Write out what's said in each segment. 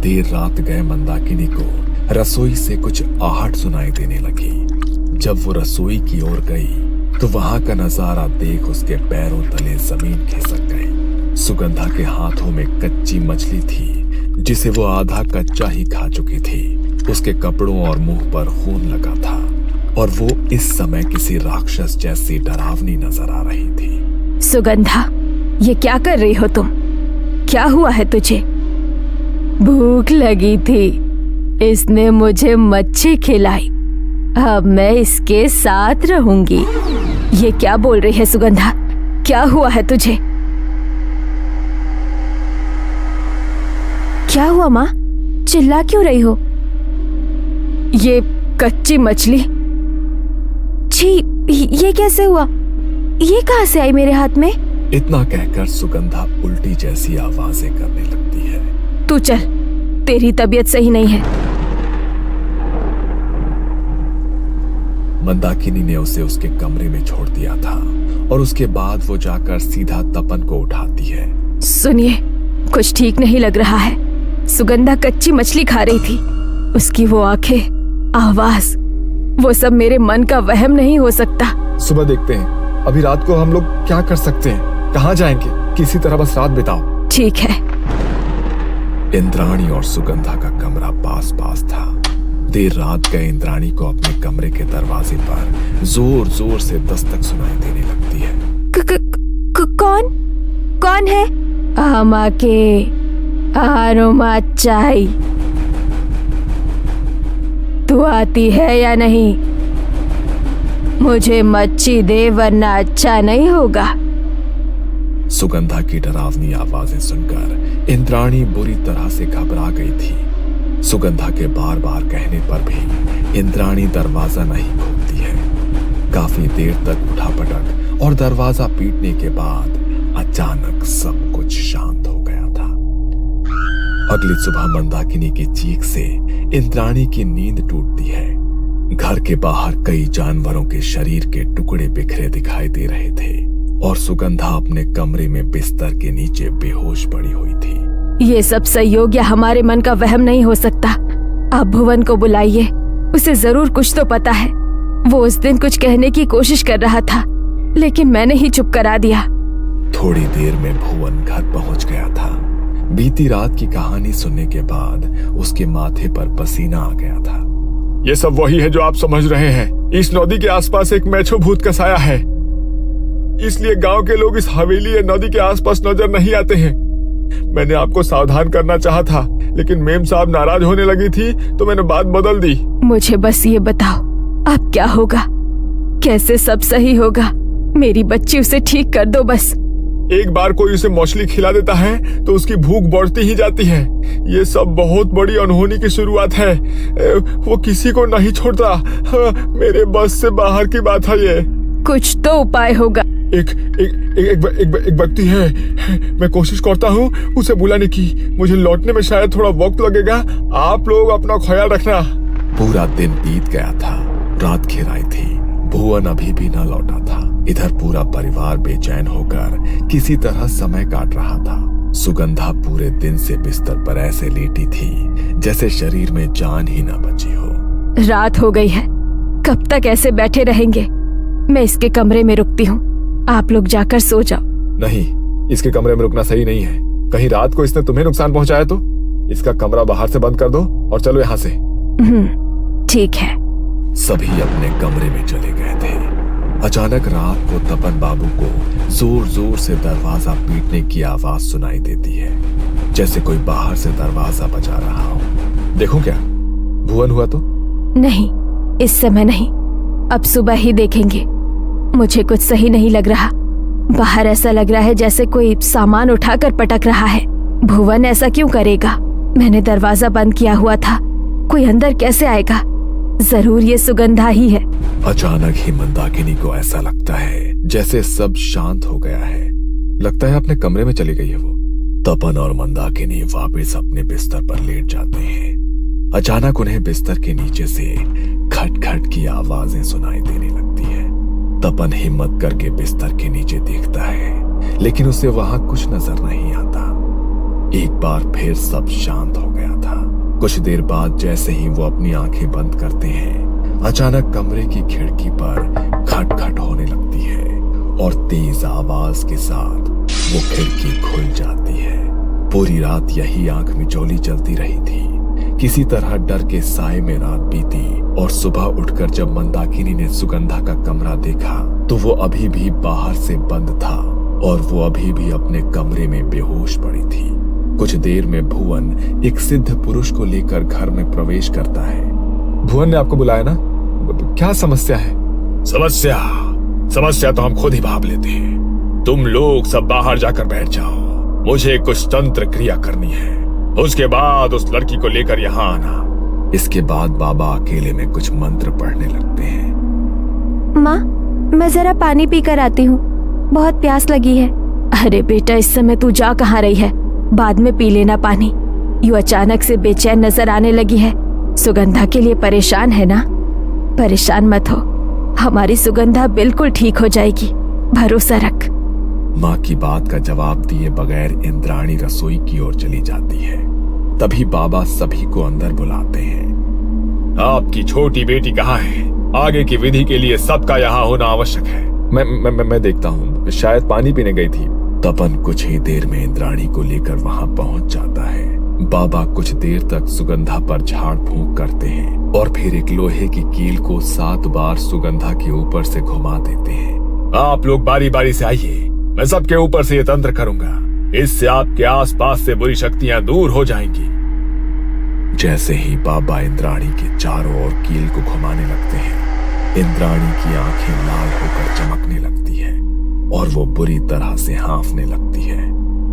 देर रात गए मंदाकिनी को रसोई से कुछ आहट सुनाई देने लगी। जब वो रसोई की ओर गई तो वहां का नजारा देख उसके पैरों तले जमीन खिसक गई। सुगंधा के हाथों में कच्ची मछली थी जिसे वो आधा कच्चा ही खा चुकी थी। उसके कपड़ों और मुंह पर खून लगा था और वो इस समय किसी राक्षस जैसी डरावनी नजर आ रही थी। सुगंधा, ये क्या कर रही हो तुम? क्या हुआ है तुझे? भूख लगी थी, इसने मुझे मच्छी खिलाई, अब मैं इसके साथ रहूंगी। ये क्या बोल रही है सुगंधा? क्या हुआ है तुझे? क्या हुआ माँ? चिल्ला क्यों रही हो? ये कच्ची मछली, छी, ये कैसे हुआ? ये कहाँ से आई मेरे हाथ में? इतना कहकर सुगंधा उल्टी जैसी आवाजें करने लगती है। तू चल, तेरी तबीयत सही नहीं है। मंदाकिनी ने उसे उसके कमरे में छोड़ दिया था और उसके बाद वो जाकर सीधा तपन को उठाती है। सुनिए, कुछ ठीक नहीं लग रहा है। सुगंधा कच्ची मछली खा रही थी। उसकी वो आंखें, आवाज, वो सब मेरे मन का वहम नहीं हो सकता। सुबह देखते हैं। अभी रात को हम लोग क्या कर सकते हैं? कहाँ जाएंगे? किसी तरह बस रात बिताओ। ठीक है। इंद्राणी और सुगंधा का कमरा पास पास था। देर रात गए इंद्राणी को अपने कमरे के दरवाजे पर जोर जोर से दस्तक सुनाई देने लगती है। कौन है? आमाके आरोमा चाय, तू आती है या नहीं? मुझे मच्छी दे वरना अच्छा नहीं होगा। सुगंधा की डरावनी आवाजें सुनकर इंद्राणी बुरी तरह से घबरा गई थी। सुगंधा के बार बार कहने पर भी इंद्राणी दरवाजा नहीं खोलती है। काफी देर तक उठापटक और दरवाजा पीटने के बाद अचानक सब कुछ शांत हो गया था। अगली सुबह मंदाकिनी की चीख से इंद्राणी की नींद टूटती है। घर के बाहर कई जानवरों के शरीर के टुकड़े बिखरे दिखाई दे रहे थे और सुगंधा अपने कमरे में बिस्तर के नीचे बेहोश पड़ी हुई थी। ये सब संयोग या हमारे मन का वहम नहीं हो सकता। आप भुवन को बुलाइए, उसे जरूर कुछ तो पता है। वो उस दिन कुछ कहने की कोशिश कर रहा था लेकिन मैंने ही चुप करा दिया। थोड़ी देर में भुवन घर पहुंच गया था। बीती रात की कहानी सुनने के बाद उसके माथे पर पसीना आ गया था। ये सब वही है जो आप समझ रहे हैं। इस नदी के आसपास एक मैछो भूत का साया है, इसलिए गांव के लोग इस हवेली या नदी के आसपास नजर नहीं आते हैं। मैंने आपको सावधान करना चाहा था लेकिन मेम साहब नाराज होने लगी थी तो मैंने बात बदल दी। मुझे बस ये बताओ, अब क्या होगा? कैसे सब सही होगा? मेरी बच्ची, उसे ठीक कर दो बस। एक बार कोई उसे मछली खिला देता है तो उसकी भूख बढ़ती ही जाती है। ये सब बहुत बड़ी अनहोनी की शुरुआत है। वो किसी को नहीं छोड़ता। मेरे बस से बाहर की बात है ये। कुछ तो उपाय होगा। एक व्यक्ति है, मैं कोशिश करता हूँ उसे बुलाने की। मुझे लौटने में शायद थोड़ा वक्त लगेगा। आप लोग अपना ख्याल रखना। पूरा दिन बीत गया था। रात घिर आई थी। भुवन अभी भी न लौटा था। इधर पूरा परिवार बेचैन होकर किसी तरह समय काट रहा था। सुगंधा पूरे दिन से बिस्तर पर ऐसे लेटी थी जैसे शरीर में जान ही न बची हो। रात हो गई है, कब तक ऐसे बैठे रहेंगे? मैं इसके कमरे में रुकती हूँ, आप लोग जाकर सो जाओ। नहीं, इसके कमरे में रुकना सही नहीं है। कहीं रात को इसने तुम्हें नुकसान पहुंचाया तो? इसका कमरा बाहर से बंद कर दो और चलो यहाँ से। ठीक है। सभी अपने कमरे में चले गए थे। अचानक रात को तपन बाबू को जोर जोर से दरवाजा पीटने की आवाज सुनाई देती है, जैसे कोई बाहर से दरवाजा बजा रहा हो। देखो क्या भुवन हुआ तो? नहीं, इस समय नहीं, अब सुबह ही देखेंगे। मुझे कुछ सही नहीं लग रहा। बाहर ऐसा लग रहा है जैसे कोई सामान उठाकर पटक रहा है। भुवन ऐसा क्यों करेगा? मैंने दरवाजा बंद किया हुआ था, कोई अंदर कैसे आएगा? जरूर ये सुगंधा ही है। अचानक ही मंदाकिनी को ऐसा लगता है जैसे सब शांत हो गया है। लगता है अपने कमरे में चली गई है वो। तपन और मंदाकिनी वापस अपने बिस्तर पर लेट जाते हैं। अचानक उन्हें बिस्तर के नीचे से खटखट की आवाजें सुनाई देने लगती है। तपन हिम्मत करके बिस्तर के नीचे देखता है लेकिन उसे वहां कुछ नजर नहीं आता। एक बार फिर सब शांत हो गया था। कुछ देर बाद जैसे ही वो अपनी आंखें बंद करते हैं, अचानक कमरे की खिड़की पर खटखट होने लगती है और तेज आवाज के साथ वो खिड़की खुल जाती है। पूरी रात यही आंख मिचौली चलती रही थी। किसी तरह डर के साए में रात बीती और सुबह उठकर जब मंदाकिनी ने सुगंधा का कमरा देखा तो वो अभी भी बाहर से बंद था और वो अभी भी अपने कमरे में बेहोश पड़ी थी। कुछ देर में भुवन एक सिद्ध पुरुष को लेकर घर में प्रवेश करता है। भुवन ने आपको बुलाया ना? क्या समस्या है? समस्या तो हम खुद ही भाप लेते हैं। तुम लोग सब बाहर जाकर बैठ जाओ, मुझे कुछ तंत्र क्रिया करनी है, उसके बाद उस लड़की को लेकर यहाँ आना। इसके बाद बाबा अकेले में कुछ मंत्र पढ़ने लगते हैं। माँ, मैं जरा पानी पीकर आती हूँ, बहुत प्यास लगी है। अरे बेटा, इस समय तू जा कहाँ रही है? बाद में पी लेना पानी। यू अचानक से बेचैन नजर आने लगी है। सुगंधा के लिए परेशान है ना? परेशान मत हो, हमारी सुगंधा बिल्कुल ठीक हो जाएगी, भरोसा रख। माँ की बात का जवाब दिए बगैर इंद्राणी रसोई की ओर चली जाती है। तभी बाबा सभी को अंदर बुलाते हैं। आपकी छोटी बेटी कहाँ है? आगे की विधि के लिए सबका यहाँ होना आवश्यक है। मैं देखता हूँ, शायद पानी पीने गई थी। तपन कुछ ही देर में इंद्राणी को लेकर वहाँ पहुँच जाता है। बाबा कुछ देर तक सुगंधा पर झाड़ फूंक करते हैं और फिर एक लोहे की कील को 7 बार सुगंधा के ऊपर से घुमा देते हैं। आप लोग बारी बारी से आइए, मैं सबके ऊपर से ये तंत्र करूंगा, इससे आपके आसपास से बुरी शक्तियां दूर हो जाएंगी। जैसे ही बाबा इंद्राणी के चारों ओर कील को घुमाने लगते हैं, इंद्राणी की आंखें लाल होकर चमकने लगती है और वो बुरी तरह से हाँफने लगती है।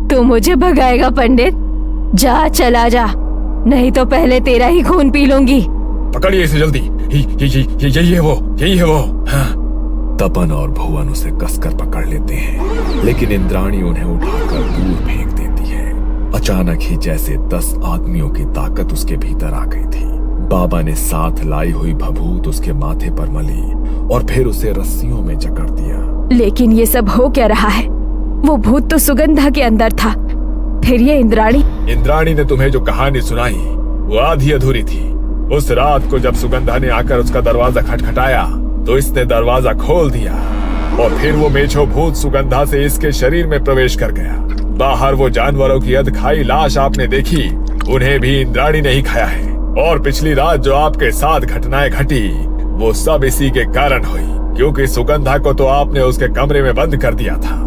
तू मुझे भगाएगा पंडित? जा, चला जा, नहीं तो पहले तेरा ही खून पी लूंगी। पकड़िए इसे जल्दी, यही है वो। हाँ। तपन और भुवन उसे कसकर पकड़ लेते हैं, लेकिन इंद्राणी उन्हें उठाकर दूर फेंक देती है। अचानक ही जैसे 10 आदमियों की ताकत उसके भीतर आ गई थी। बाबा ने साथ लाई हुई भभूत उसके माथे पर मली और फिर उसे रस्सियों में जकड़ दिया। लेकिन ये सब हो क्या रहा है? वो भूत तो सुगंधा के अंदर था, फिर ये इंद्राणी ने तुम्हें जो कहानी सुनाई वो आधी अधूरी थी। उस रात को जब सुगंधा ने आकर उसका दरवाजा खटखटाया तो इसने दरवाजा खोल दिया और फिर वो मेछो भूत सुगंधा से इसके शरीर में प्रवेश कर गया। बाहर वो जानवरों की अधखाई लाश आपने देखी, उन्हें भी इंद्राणी ने ही खाया है। और पिछली रात जो आपके साथ घटनाएं घटी वो सब इसी के कारण हुई, क्योंकि सुगंधा को तो आपने उसके कमरे में बंद कर दिया था।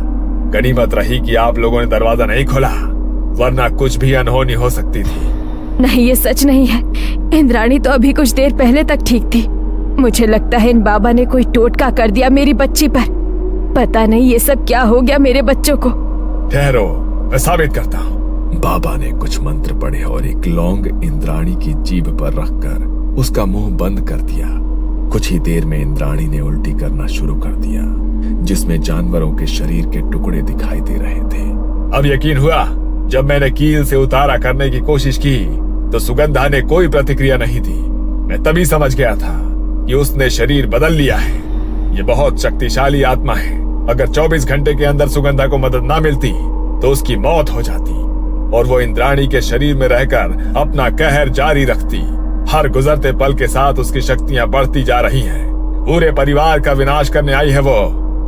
गनीमत रही कि आप लोगों ने दरवाजा नहीं खोला, वरना कुछ भी अनहोनी हो सकती थी। नहीं, ये सच नहीं है। इंद्राणी तो अभी कुछ देर पहले तक ठीक थी। मुझे लगता है इन बाबा ने कोई टोटका कर दिया मेरी बच्ची पर। पता नहीं ये सब क्या हो गया मेरे बच्चों को। ठहरो, मैं साबित करता हूँ। बाबा ने कुछ मंत्र पढ़े और एक लौंग इंद्राणी की जीभ पर रखकर उसका मुंह बंद कर दिया। कुछ ही देर में इंद्राणी ने उल्टी करना शुरू कर दिया, जिसमें जानवरों के शरीर के टुकड़े दिखाई दे रहे थे। अब यकीन हुआ, जब मैंने कील से उतारा करने की कोशिश की तो सुगंधा ने कोई प्रतिक्रिया नहीं दी। मैं तभी समझ गया था कि उसने शरीर बदल लिया है। ये बहुत शक्तिशाली आत्मा है। अगर 24 घंटे के अंदर सुगंधा को मदद ना मिलती तो उसकी मौत हो जाती और वो इंद्राणी के शरीर में रहकर अपना कहर जारी रखती। हर गुजरते पल के साथ उसकी शक्तियां बढ़ती जा रही हैं। पूरे परिवार का विनाश करने आई है वो।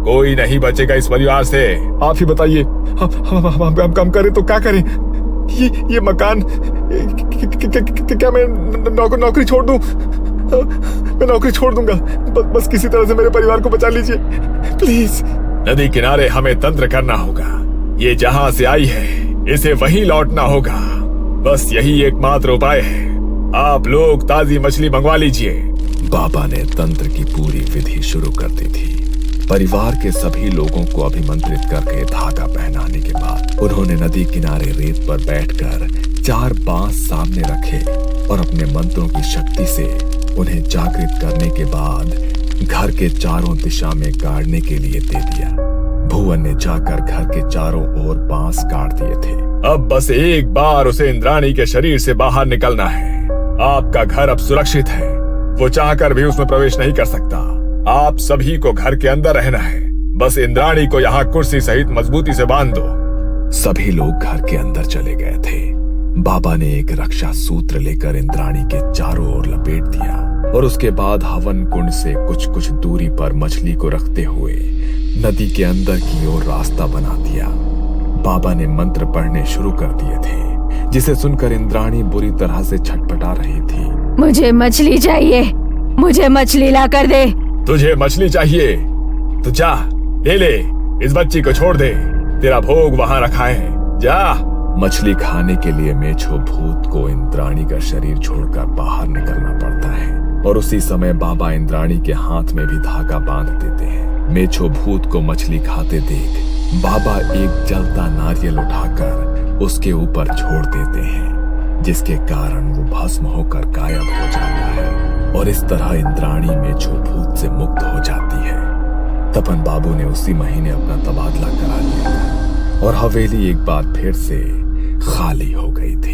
कोई नहीं बचेगा इस परिवार से। आप ही बताइए, हम काम करें तो क्या करें? ये मकान क्या मैं नौकरी छोड़ दूं? मैं नौकरी छोड़ दूंगा। बस किसी तरह से मेरे परिवार को बचा लीजिए प्लीज। नदी किनारे हमें तंत्र करना होगा। ये जहाँ से आई है इसे वहीं लौटना होगा। बस यही एकमात्र उपाय है। आप लोग ताजी मछली मंगवा लीजिए। बाबा ने तंत्र की पूरी विधि शुरू कर दी थी। परिवार के सभी लोगों को अभिमंत्रित करके धागा पहनाने के बाद उन्होंने नदी किनारे रेत पर बैठकर 4 बांस सामने रखे और अपने मंत्रों की शक्ति से उन्हें जागृत करने के बाद घर के चारों दिशा में गाड़ने के लिए दे दिया। भुवन ने जाकर घर के चारों ओर बांस काट दिए थे। अब बस एक बार उसे इंद्राणी के शरीर से बाहर निकलना है। आपका घर अब सुरक्षित है। वो चाहकर भी उसमें प्रवेश नहीं कर सकता। आप सभी को घर के अंदर रहना है। बस इंद्राणी को यहाँ कुर्सी सहित मजबूती से बांध दो। सभी लोग घर के अंदर चले गए थे। बाबा ने एक रक्षा सूत्र लेकर इंद्राणी के चारों ओर लपेट दिया और उसके बाद हवन कुंड से कुछ कुछ दूरी पर मछली को रखते हुए नदी के अंदर की ओर रास्ता बना दिया। बाबा ने मंत्र पढ़ने शुरू कर दिए थे, जिसे सुनकर इंद्राणी बुरी तरह से छटपटा रही थी। मुझे मछली चाहिए, मुझे मछली ला कर दे। तुझे मछली चाहिए तो जा ले, इस बच्ची को छोड़ दे, तेरा भोग वहां रखा है, जा। मछली खाने के लिए मेछो भूत को इंद्राणी का शरीर छोड़कर बाहर निकलना पड़ता है और उसी समय बाबा इंद्राणी के हाथ में भी धागा बांध देते हैं। मेछो भूत को मछली खाते देख बाबा एक जलता नारियल उठाकर उसके ऊपर छोड़ देते हैं, जिसके कारण वो भस्म होकर गायब हो जाता है और इस तरह इंद्राणी मेछो भूत से मुक्त हो जाती है। तपन बाबू ने उसी महीने अपना तबादला करा लिया था और हवेली एक बार फिर से खाली हो गई थी।